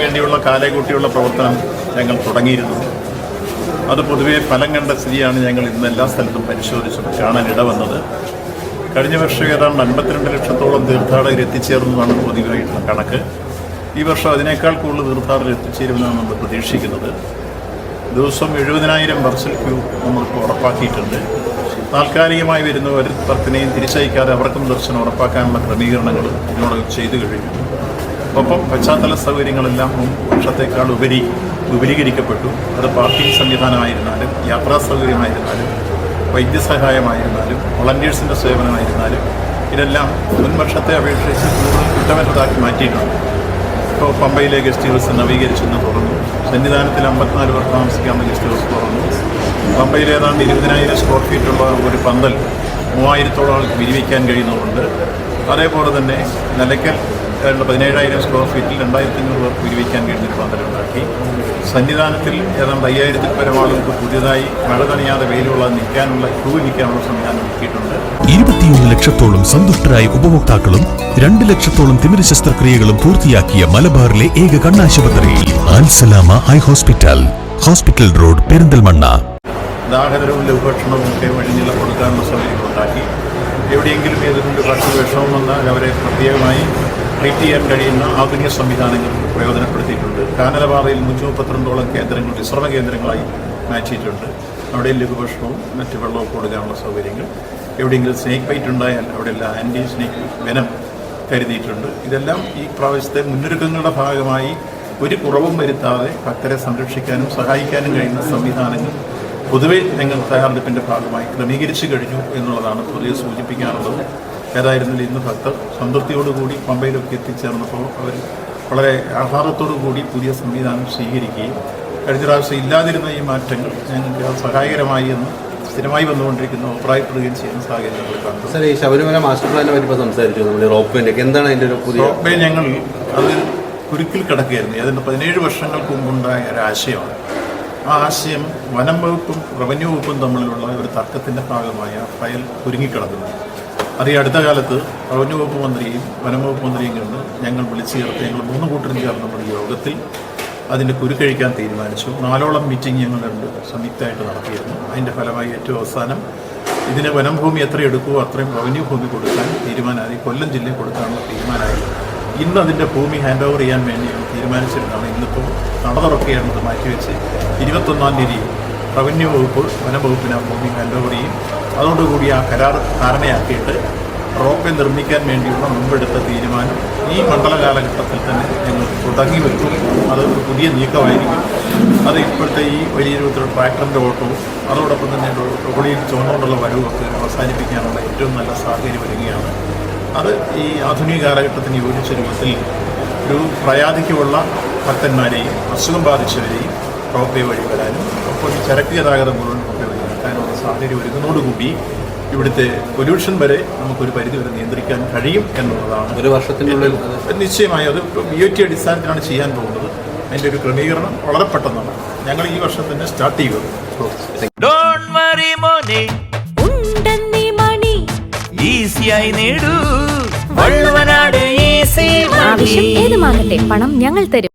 വേണ്ടിയുള്ള കാലേകൂട്ടിയുള്ള പ്രവർത്തനം ഞങ്ങൾ തുടങ്ങിയിരുന്നു. അത് പൊതുവെ ഫലം കണ്ട സ്ഥിതിയാണ് ഞങ്ങൾ ഇന്ന് എല്ലാ സ്ഥലത്തും പരിശോധിച്ചത് കാണാൻ ഇടവന്നത്. കഴിഞ്ഞ വർഷം ഏതാണ്ട് 52 ലക്ഷത്തോളം തീർത്ഥാടകർ എത്തിച്ചേർന്നതാണ് പൊതുവായിട്ടുള്ള കണക്ക്. ഈ വർഷം അതിനേക്കാൾ കൂടുതൽ തീർത്ഥാടകർ എത്തിച്ചേരുമെന്നാണ് നമ്മൾ പ്രതീക്ഷിക്കുന്നത്. ദിവസം 70,000 വെർച്വൽ ക്യൂ നമ്മൾക്ക് ഉറപ്പാക്കിയിട്ടുണ്ട്. താൽക്കാലികമായി വരുന്ന ഒരു ഭക്തനെയും തിരിച്ചയക്കാതെ അവർക്കും ദർശനം ഉറപ്പാക്കാനുള്ള ക്രമീകരണങ്ങൾ ഇതിനോടകം ചെയ്തു കഴിഞ്ഞു. ഒപ്പം പശ്ചാത്തല സൗകര്യങ്ങളെല്ലാം വർഷത്തേക്കാൾ വിപുലീകരിക്കപ്പെട്ടു. അത് പാർക്കിംഗ് സംവിധാനമായിരുന്നാലും യാത്രാ സൗകര്യമായിരുന്നാലും വൈദ്യസഹായമായിരുന്നാലും വോളണ്ടിയേഴ്സിൻ്റെ സേവനമായിരുന്നാലും ഇതെല്ലാം മുൻ വർഷത്തെ അപേക്ഷിച്ച് കൂടുതൽ കുറ്റമറ്റതാക്കി മാറ്റിയിട്ടുണ്ട്. ഇപ്പോൾ പമ്പയിലെ ഗസ്റ്റ് ഹൗസ് നവീകരിച്ചെന്ന് തുറന്നു. സന്നിധാനത്തിൽ 54 പേർ താമസിക്കാവുന്ന ഗസ്റ്റ് ഹൗസ് തുറന്നു. പമ്പയിൽ ഏതാണ്ട് 20,000 സ്ക്വയർ ഫീറ്റുള്ള ഒരു പന്തൽ 3000-ഓളം ആൾക്ക് വിരിവയ്ക്കാൻ കഴിയുന്നുണ്ട്. അതേപോലെ തന്നെ നിലയ്ക്കൽ 17,000 സ്ക്വയർ ഫീറ്റിൽ 2,500 പേർക്ക് വിരിവയ്ക്കാൻ കഴിയുന്നൊരു പന്തലുണ്ടാക്കി. സന്നിധാനത്തിൽ ഏതാണ്ട് 5,000-ൽ പരം ആളുകൾക്ക് പുതിയതായി മഴ നനയാതെ വെയിലുള്ള നിൽക്കാനുള്ള ക്യൂ നിൽക്കാനുള്ള സംവിധാനം ഒരുക്കിയിട്ടുണ്ട്. 21 ലക്ഷത്തോളം സന്തുഷ്ടരായ ഉപഭോക്താക്കളും 2 ലക്ഷത്തോളം തിമിര ശസ്ത്രക്രിയകളും പൂർത്തിയാക്കിയ മലബാറിലെ ഏക കണ്ണാശുപത്രി Al Salama eye hospital, hospital road, Perinthalmanna. ദാഹജലവും ലഘുഭക്ഷണവും ഒക്കെ വഴിഞ്ഞില കൊടുക്കാനുള്ള സൗകര്യങ്ങളുണ്ടാക്കി. എവിടെയെങ്കിലും ഏതെങ്കിലും ഭക്ഷണ വിഷമം വന്നാൽ അവരെ പ്രത്യേകമായി ട്രീറ്റ് ചെയ്യാൻ കഴിയുന്ന ആധുനിക സംവിധാനങ്ങൾ പ്രയോജനപ്പെടുത്തിയിട്ടുണ്ട്. കാനലപാതയിൽ 132ഓളം കേന്ദ്രങ്ങൾ വിശ്രമ കേന്ദ്രങ്ങളായി മാറ്റിയിട്ടുണ്ട്. അവിടെ ലഘുഭക്ഷണവും മറ്റ് വെള്ളവും കൊടുക്കാനുള്ള സൗകര്യങ്ങൾ. എവിടെയെങ്കിലും സ്നേക്ക് ബൈറ്റ് ഉണ്ടായാൽ അവിടെയെല്ലാം ആൻറ്റി സ്നേക്ക് വെനം കരുതിയിട്ടുണ്ട്. ഇതെല്ലാം ഈ പ്രാവശ്യത്തെ മുന്നൊരുക്കങ്ങളുടെ ഭാഗമായി ഒരു കുറവും വരുത്താതെ ഭക്തരെ സംരക്ഷിക്കാനും സഹായിക്കാനും കഴിയുന്ന സംവിധാനങ്ങൾ പൊതുവെ ഞങ്ങൾ തയ്യാറെടുപ്പിൻ്റെ ഭാഗമായി ക്രമീകരിച്ചു കഴിഞ്ഞു എന്നുള്ളതാണ് പൊതുവെ സൂചിപ്പിക്കാനുള്ളത്. ഏതായിരുന്നാലും ഇന്ന് ഭക്തർ സംതൃപ്തിയോടുകൂടി പമ്പയിലൊക്കെ എത്തിച്ചേർന്നപ്പോൾ അവർ വളരെ ആഹ്ലാദത്തോടുകൂടി പുതിയ സംവിധാനം സ്വീകരിക്കുകയും കഴിഞ്ഞ പ്രാവശ്യം ഇല്ലാതിരുന്ന ഈ മാറ്റങ്ങൾ ഞങ്ങൾക്ക് സഹായകരമായി എന്ന് സ്ഥിരമായി വന്നുകൊണ്ടിരിക്കുന്ന അഭിപ്രായപ്പെടുകയും ചെയ്യുന്ന സാഹചര്യങ്ങൾ കണ്ടു. സാർ, ഈ ശബരിമല മാസ്റ്റർ പ്ലാനെ പറ്റി സംസാരിച്ചു. നമ്മുടെ റോപ്പ് എന്താണ് അതിൻ്റെ ഒരു പുതിയ റോപ്പ് ഞങ്ങൾ അത് കുരുക്കിൽ കിടക്കുകയായിരുന്നു. അതിൻ്റെ 17 വർഷങ്ങൾക്ക് മുമ്പുണ്ടായ ഒരാശയമാണ്. ആ ആശയം വനം വകുപ്പും റവന്യൂ വകുപ്പും തമ്മിലുള്ള ഒരു തർക്കത്തിൻ്റെ ഭാഗമായ ഫയൽ ഒരുങ്ങിക്കിടക്കുന്നു. അത് ഈ അടുത്ത കാലത്ത് റവന്യൂ വകുപ്പ് മന്ത്രിയും വനം വകുപ്പ് മന്ത്രിയും കണ്ട് ഞങ്ങൾ വിളിച്ചു ചേർത്ത് ഞങ്ങൾ 3 കൂട്ടരും ചേർന്ന് നമ്മുടെ യോഗത്തിൽ അതിൻ്റെ കുരുക്കഴിക്കാൻ തീരുമാനിച്ചു. 4ഓളം മീറ്റിംഗ് ഞങ്ങൾ സംയുക്തമായിട്ട് നടത്തിയിരുന്നു. അതിൻ്റെ ഫലമായി ഏറ്റവും അവസാനം ഇതിന് വനം ഭൂമി എത്ര എടുക്കുമോ അത്രയും റവന്യൂ ഭൂമി കൊടുക്കാൻ തീരുമാനമായി. കൊല്ലം ജില്ലയിൽ കൊടുക്കാനുള്ള തീരുമാനമായി. ഇന്ന് അതിൻ്റെ ഭൂമി ഹാൻഡ് ഓവർ ചെയ്യാൻ വേണ്ടി ഞങ്ങൾ തീരുമാനിച്ചിരുന്നതാണ്. ഇന്നിപ്പോൾ നട തുറക്കുകയാണത് മാറ്റിവെച്ച് 21-ാം തീയതി റവന്യൂ വകുപ്പ് വനം വകുപ്പിന് ഭൂമി ഹാൻഡ് ഓവർ ചെയ്യും. അതോടുകൂടി ആ കരാർ ധാരണയാക്കിയിട്ട് റോപ്പ് നിർമ്മിക്കാൻ വേണ്ടിയുള്ള മുമ്പെടുത്ത തീരുമാനം ഈ മണ്ഡല കാലഘട്ടത്തിൽ തന്നെ ഞങ്ങൾ തുടങ്ങി വെക്കും. അത് ഒരു പുതിയ നീക്കമായിരിക്കും. അത് ഇപ്പോഴത്തെ ഈ വലിയ രൂപത്തിലുള്ള ട്രാക്ടറിൻ്റെ ഓട്ടവും അതോടൊപ്പം തന്നെ റോഡിൽ ചുവന്നുകൊണ്ടുള്ള വരവുമൊക്കെ അവസാനിപ്പിക്കാനുള്ള ഏറ്റവും നല്ല സാഹചര്യം വരികയാണ്. അത് ഈ ആധുനിക കാലഘട്ടത്തിന് യോജിച്ച രൂപത്തിൽ ഒരു പ്രയാധിക്കുള്ള ഭക്തന്മാരെയും അസുഖം ബാധിച്ചവരെയും റോപ്പ് വഴി വരാനും ഒപ്പം ഈ ചരക്ക് ഗതാഗതം മുഴുവൻ റോപ്പ് വഴി നടക്കാനുള്ള സാഹചര്യം ഒരുങ്ങുന്നതോടുകൂടി ഇവിടുത്തെ പൊല്യൂഷൻ വരെ നമുക്കൊരു പരിധി വരെ നിയന്ത്രിക്കാൻ കഴിയും എന്നുള്ളതാണ്. ഒരു വർഷത്തിനുള്ളിൽ നിശ്ചയമായും അത് BOT അടിസ്ഥാനത്തിലാണ് ചെയ്യാൻ പോകുന്നത്. അതിൻ്റെ ഒരു ക്രമീകരണം വളരെ പെട്ടെന്നാണ്. ഞങ്ങൾ ഈ വർഷം തന്നെ സ്റ്റാർട്ട് ചെയ്യുന്നത്. ആവശ്യം ഏതുമാകട്ടെ പണം ഞങ്ങൾ തരും.